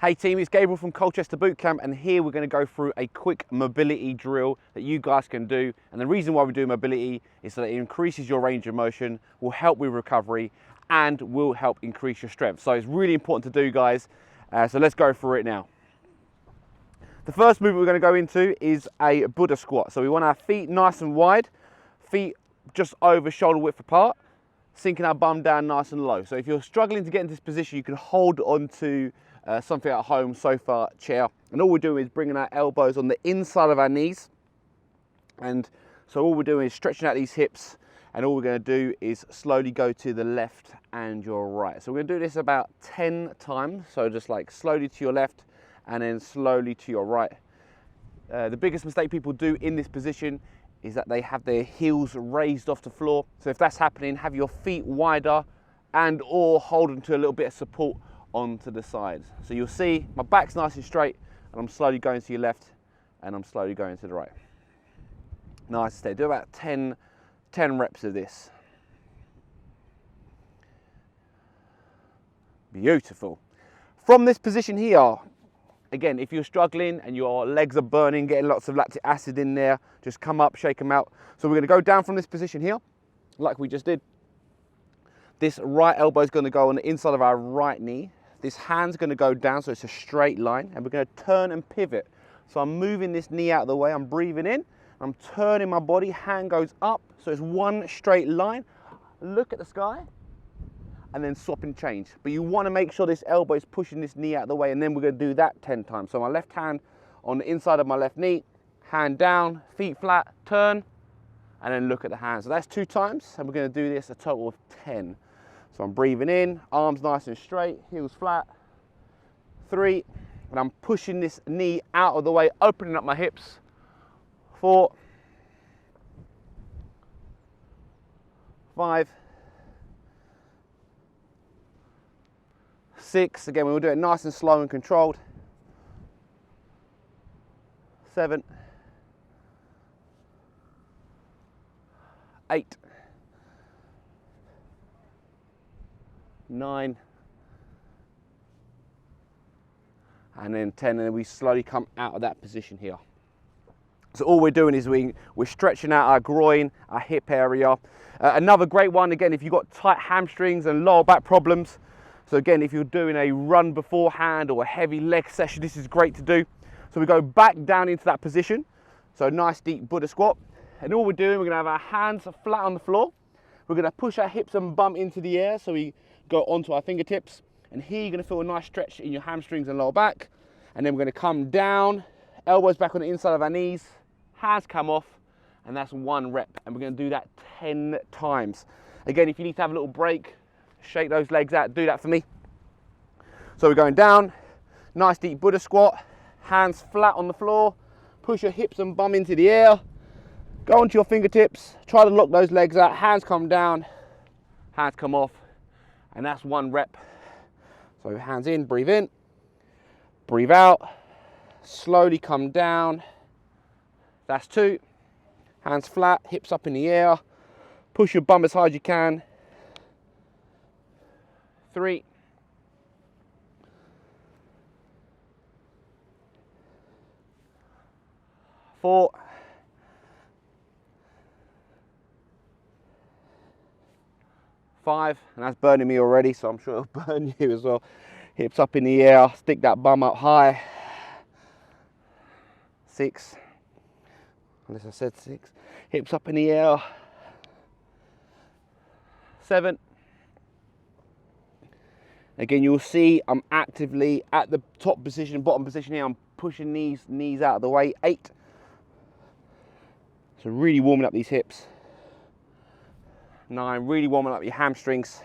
Hey team, it's Gabriel from Colchester Bootcamp, and here we're going to go through a quick mobility drill that you guys can do. And the reason why we do mobility is that it increases your range of motion, will help with recovery, and will help increase your strength. So it's really important to do, guys. So let's go through it now. The first movement we're going to go into is a Buddha squat. So we want our feet nice and wide, feet just over shoulder width apart, sinking our bum down nice and low. So if you're struggling to get into this position, you can hold on to something at home, sofa, chair, and all we're doing is bringing our elbows on the inside of our knees. And so all we're doing is stretching out these hips, and all we're going to do is slowly go to the left and your right. So we're going to do this about 10 times. So just like slowly to your left and then slowly to your right. The biggest mistake people do in this position is that they have their heels raised off the floor. So if that's happening, have your feet wider and or hold them to a little bit of support onto the sides. So you'll see my back's nice and straight, and I'm slowly going to your left and I'm slowly going to the right. Nice and steady. Do about 10 reps of this. Beautiful. From this position here, again, if you're struggling and your legs are burning, getting lots of lactic acid in there, just come up, shake them out. So we're going to go down from this position here, like we just did. This right elbow is going to go on the inside of our right knee. This hand's going to go down, so it's a straight line, and we're going to turn and pivot. So I'm moving this knee out of the way, I'm breathing in, I'm turning my body, hand goes up, so it's one straight line. Look at the sky, and then swap and change. But you want to make sure this elbow is pushing this knee out of the way, and then we're going to do that 10 times. So my left hand on the inside of my left knee, hand down, feet flat, turn, and then look at the hand. So that's 2 times, and we're going to do this a total of 10. So I'm breathing in, arms nice and straight, heels flat. 3, and I'm pushing this knee out of the way, opening up my hips. 4, 5, 6, again we'll do it nice and slow and controlled. 7, 8, 9, and then 10, and then we slowly come out of that position here. So all we're doing is we're stretching out our groin, our hip area. Another great one, again, if you've got tight hamstrings and lower back problems. So again, if you're doing a run beforehand or a heavy leg session, this is great to do. So we go back down into that position. So nice deep Buddha squat. And all we're doing, we're gonna have our hands flat on the floor. We're gonna push our hips and bum into the air, so we go onto our fingertips. And here you're gonna feel a nice stretch in your hamstrings and lower back. And then we're gonna come down, elbows back on the inside of our knees, hands come off, and that's 1 rep. And we're gonna do that 10 times. Again, if you need to have a little break, shake those legs out, do that for me. So we're going down, nice deep Buddha squat, hands flat on the floor, push your hips and bum into the air, go onto your fingertips, try to lock those legs out, hands come down, hands come off, and that's 1 rep. So hands in, breathe out, slowly come down, that's 2, hands flat, hips up in the air, push your bum as hard as you can, 3, 4, 5, and that's burning me already, so I'm sure it'll burn you as well. Hips up in the air, stick that bum up high. 6, unless I said 6, hips up in the air. 7, again you'll see I'm actively at the top position, bottom position here, I'm pushing these knees out of the way. 8, so really warming up these hips. 9, really warming up your hamstrings.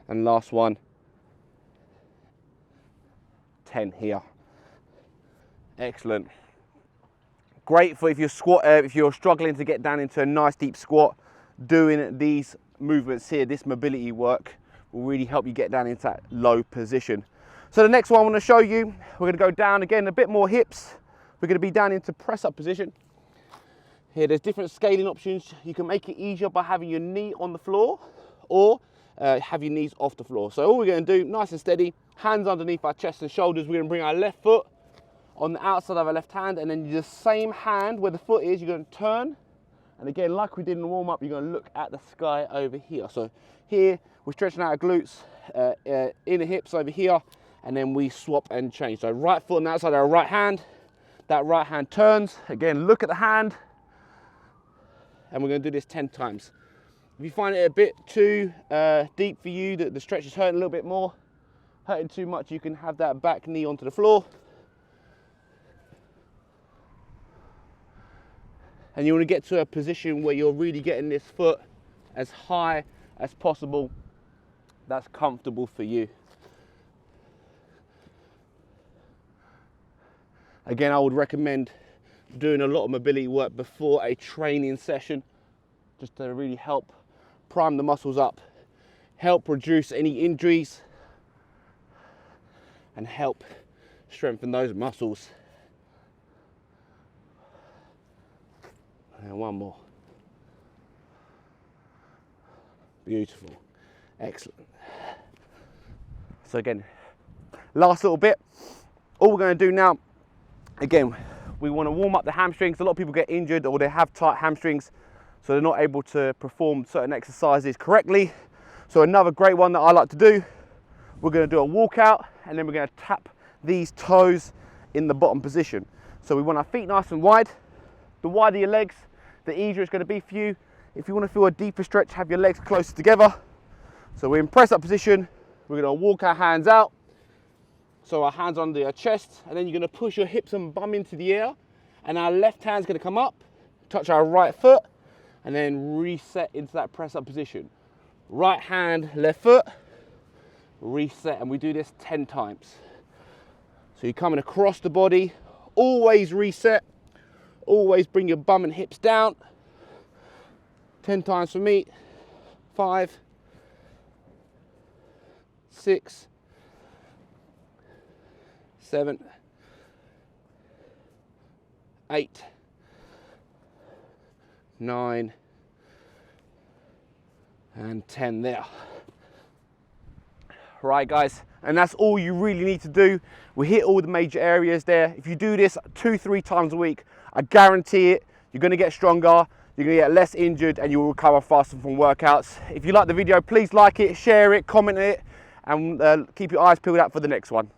And last one, 10 here. Excellent. Great for if you're struggling to get down into a nice deep squat. Doing these movements here, this mobility work, will really help you get down into that low position. So the next one I want to show you, we're going to go down again, a bit more hips. We're going to be down into press up position. Here, there's different scaling options. You can make it easier by having your knee on the floor, or have your knees off the floor. So all we're going to do, nice and steady, hands underneath our chest and shoulders. We're going to bring our left foot on the outside of our left hand, and then the same hand where the foot is, you're going to turn. And again, like we did in the warm-up, you're going to look at the sky over here. So here, we're stretching out our glutes, inner hips over here, and then we swap and change. So right foot on the outside of our right hand, that right hand turns. Again, look at the hand, and we're going to do this 10 times. If you find it a bit too deep for you, that the stretch is hurting a little bit more, hurting too much, you can have that back knee onto the floor. And you want to get to a position where you're really getting this foot as high as possible. That's comfortable for you. Again, I would recommend doing a lot of mobility work before a training session, just to really help prime the muscles up, help reduce any injuries, and help strengthen those muscles. And one more. Beautiful. Excellent. So again, last little bit. All we're going to do now, again, we want to warm up the hamstrings. A lot of people get injured or they have tight hamstrings, so they're not able to perform certain exercises correctly. So another great one that I like to do, we're going to do a walkout, and then we're going to tap these toes in the bottom position. So we want our feet nice and wide. The wider your legs, the easier it's going to be for you. If you want to feel a deeper stretch, have your legs closer together. So we're in press up position. We're going to walk our hands out. So our hands under our chest, and then you're going to push your hips and bum into the air, and our left hand's going to come up, touch our right foot, and then reset into that press up position. Right hand, left foot, reset, and we do this 10 times. So you're coming across the body, always reset, always bring your bum and hips down. 10 times for me. 5, 6, 7, 8, 9, and 10 there. Right guys, and that's all you really need to do. We hit all the major areas there. If you do this 2-3 times a week, I guarantee it, you're going to get stronger, you're going to get less injured, and you will recover faster from workouts. If you like the video, please like it, share it, comment it, and keep your eyes peeled out for the next one.